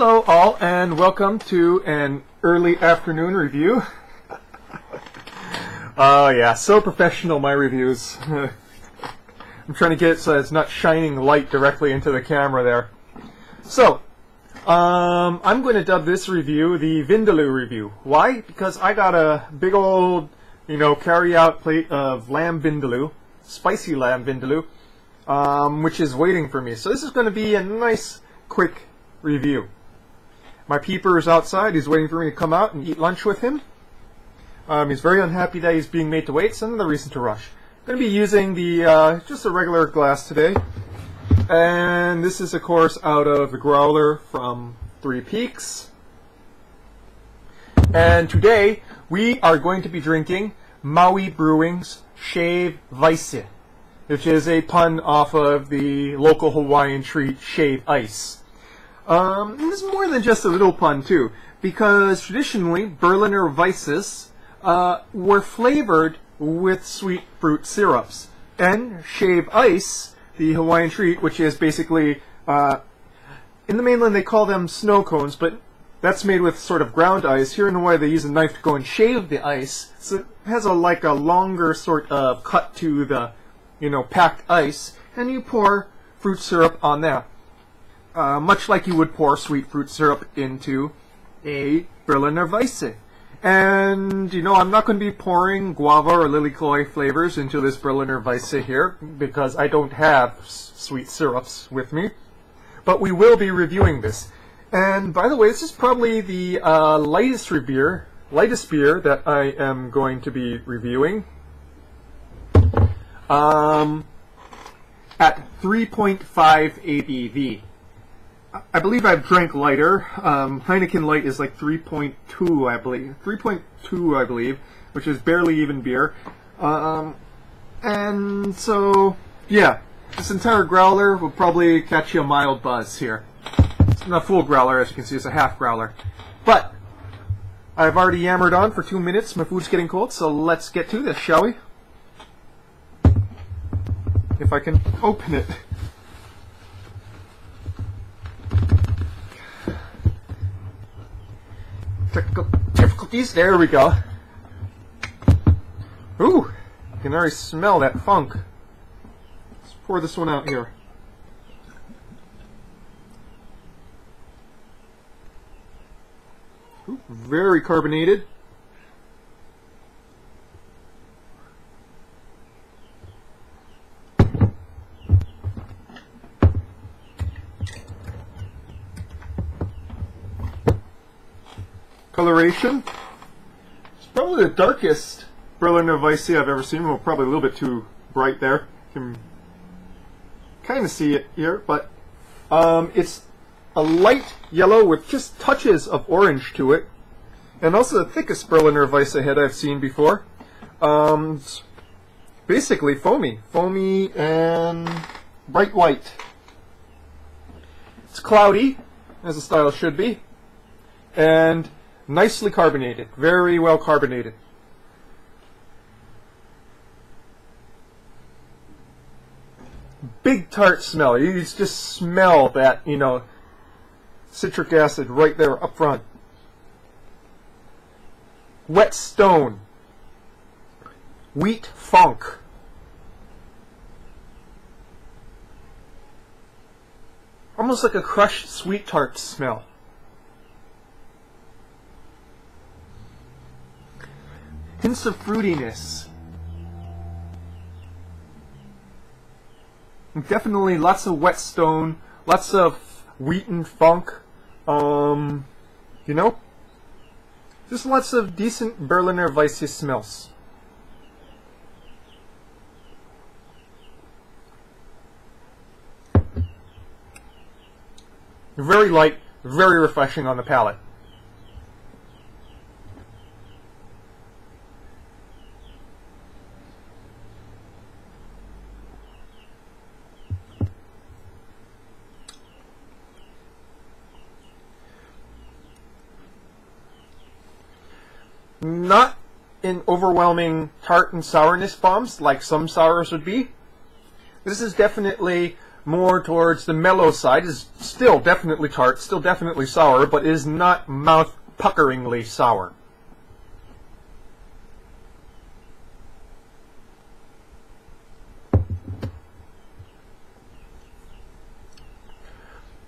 Hello all, and welcome to an early afternoon review. Oh yeah, so professional, my reviews. I'm trying to get it so it's not shining light directly into the camera there. So, I'm going to dub this review the Vindaloo review. Why? Because I got a big old, carry-out plate of lamb vindaloo, spicy lamb vindaloo, which is waiting for me. So this is going to be a nice, quick review. My peeper is outside. He's waiting for me to come out and eat lunch with him. He's very unhappy that he's being made to wait, so another reason to rush. I'm going to be using the just a regular glass today. And this is, of course, out of the growler from Three Peaks. And today, we are going to be drinking Maui Brewing's Shave Weisse, which is a pun off of the local Hawaiian treat, Shave Ice. It's more than just a little pun, too, because traditionally, Berliner Weisses were flavored with sweet fruit syrups. And Shave Ice, the Hawaiian treat, which is basically, in the mainland they call them snow cones, but that's made with sort of ground ice. Here in Hawaii they use a knife to go and shave the ice, so it has a longer sort of cut to the, packed ice, and you pour fruit syrup on that. Much like you would pour sweet fruit syrup into a Berliner Weisse. And, I'm not going to be pouring guava or lilikoi flavors into this Berliner Weisse here, because I don't have sweet syrups with me. But we will be reviewing this. And, by the way, this is probably the lightest beer that I am going to be reviewing. At 3.5 ABV. I believe I've drank lighter. Heineken Light is like 3.2, I believe. 3.2, I believe, which is barely even beer. And so, yeah, this entire growler will probably catch you a mild buzz here. It's not a full growler, as you can see, it's a half growler. But I've already yammered on for 2 minutes. My food's getting cold, so let's get to this, shall we? If I can open it. Technical difficulties. There we go. Ooh, you can already smell that funk. Let's pour this one out here. Ooh, very carbonated. Coloration. It's probably the darkest Berliner Weisse I've ever seen. Well, probably a little bit too bright there. You can kind of see it here, but it's a light yellow with just touches of orange to it, and also the thickest Berliner Weisse head I've seen before. It's basically foamy and bright white. It's cloudy, as the style should be, and nicely carbonated, very well carbonated. Big tart smell. You just smell that, citric acid right there up front. Wet stone. Wheat funk. Almost like a crushed sweet tart smell. Hints of fruitiness. Definitely lots of wet stone, lots of wheaten funk, just lots of decent Berliner Weisse smells. Very light, very refreshing on the palate. Not in overwhelming tart and sourness bombs like some sours would be. This is definitely more towards the mellow side. Is still definitely tart, still definitely sour, but is not mouth-puckeringly sour.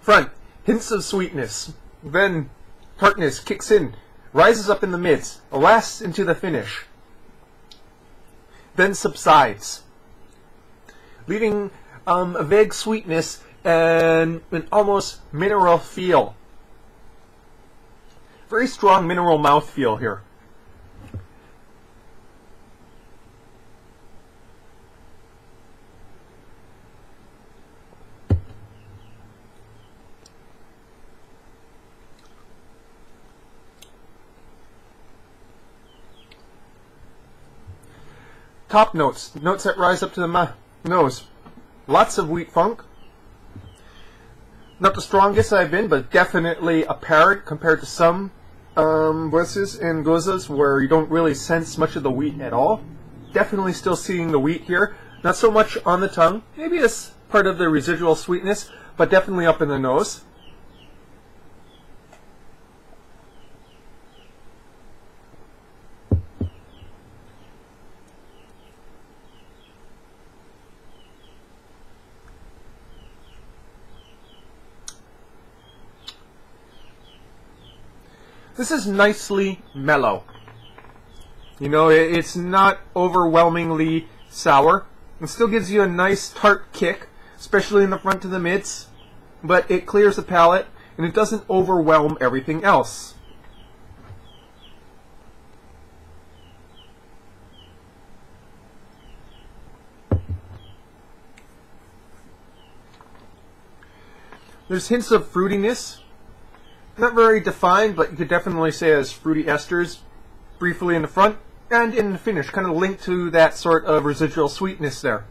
Front, hints of sweetness. Then tartness kicks in, rises up in the mids, lasts into the finish, then subsides, leaving a vague sweetness and an almost mineral feel. Very strong mineral mouthfeel here. Top notes, notes that rise up to the nose. Lots of wheat funk. Not the strongest I've been, but definitely apparent compared to some Weisses and Gozas where you don't really sense much of the wheat at all. Definitely still seeing the wheat here. Not so much on the tongue. Maybe it's part of the residual sweetness, but definitely up in the nose. This is nicely mellow. You know, it's not overwhelmingly sour. It still gives you a nice tart kick, especially in the front to the mids, but it clears the palate and it doesn't overwhelm everything else. There's hints of fruitiness. Not very defined, but you could definitely say as fruity esters briefly in the front and in the finish, kind of linked to that sort of residual sweetness there.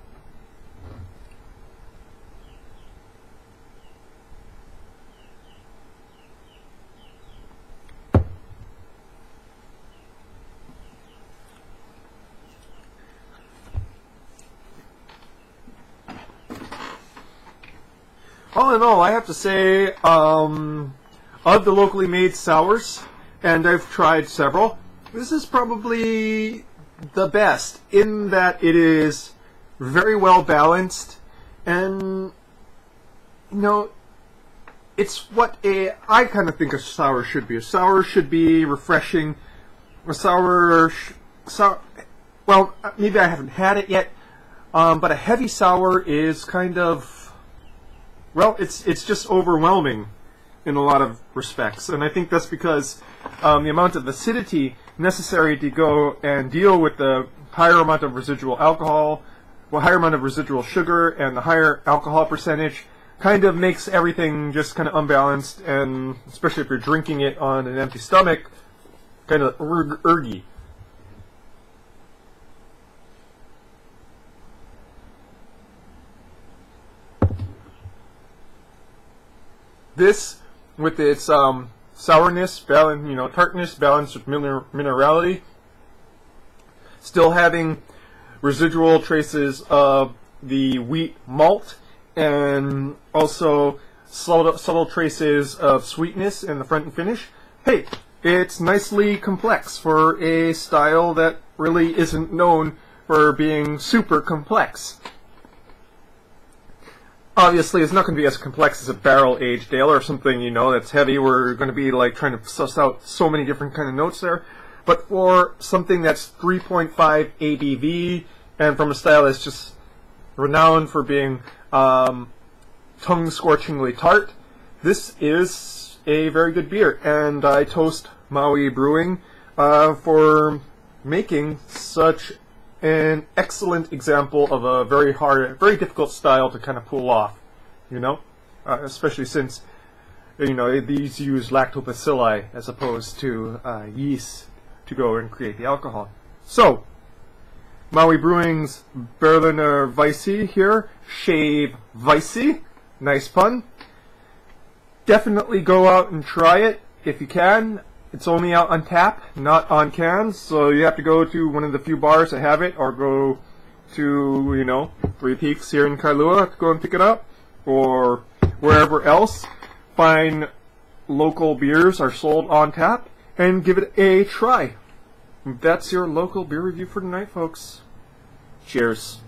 All in all, I have to say, of the locally made sours, and I've tried several, this is probably the best in that it is very well balanced, and you know, it's what I kind of think a sour should be. A sour should be refreshing. A sour, well, maybe I haven't had it yet, but a heavy sour is kind of, well, it's just overwhelming in a lot of respects, and I think that's because the amount of acidity necessary to go and deal with the higher amount of residual alcohol, well, higher amount of residual sugar, and the higher alcohol percentage kind of makes everything just kind of unbalanced, and especially if you're drinking it on an empty stomach, kind of ergy. This, with its sourness, tartness balanced with minerality, still having residual traces of the wheat malt, and also subtle traces of sweetness in the front and finish. Hey, it's nicely complex for a style that really isn't known for being super complex. Obviously, it's not going to be as complex as a barrel-aged ale or something, you know, that's heavy. We're going to be like trying to suss out so many different kind of notes there. But for something that's 3.5 ABV and from a style that's just renowned for being tongue-scorchingly tart, this is a very good beer. And I toast Maui Brewing for making such an excellent example of a very hard, very difficult style to kind of pull off, you know, especially since, you know, these use lactobacilli as opposed to yeast to go and create the alcohol. So, Maui Brewing's Berliner Weisse here, Shave Weisse, nice pun. Definitely go out and try it if you can. It's only out on tap, not on cans, so you have to go to one of the few bars that have it, or go to, you know, Three Peaks here in Kailua to go and pick it up. or wherever else fine local beers are sold on tap, and give it a try. That's your local beer review for tonight, folks. Cheers.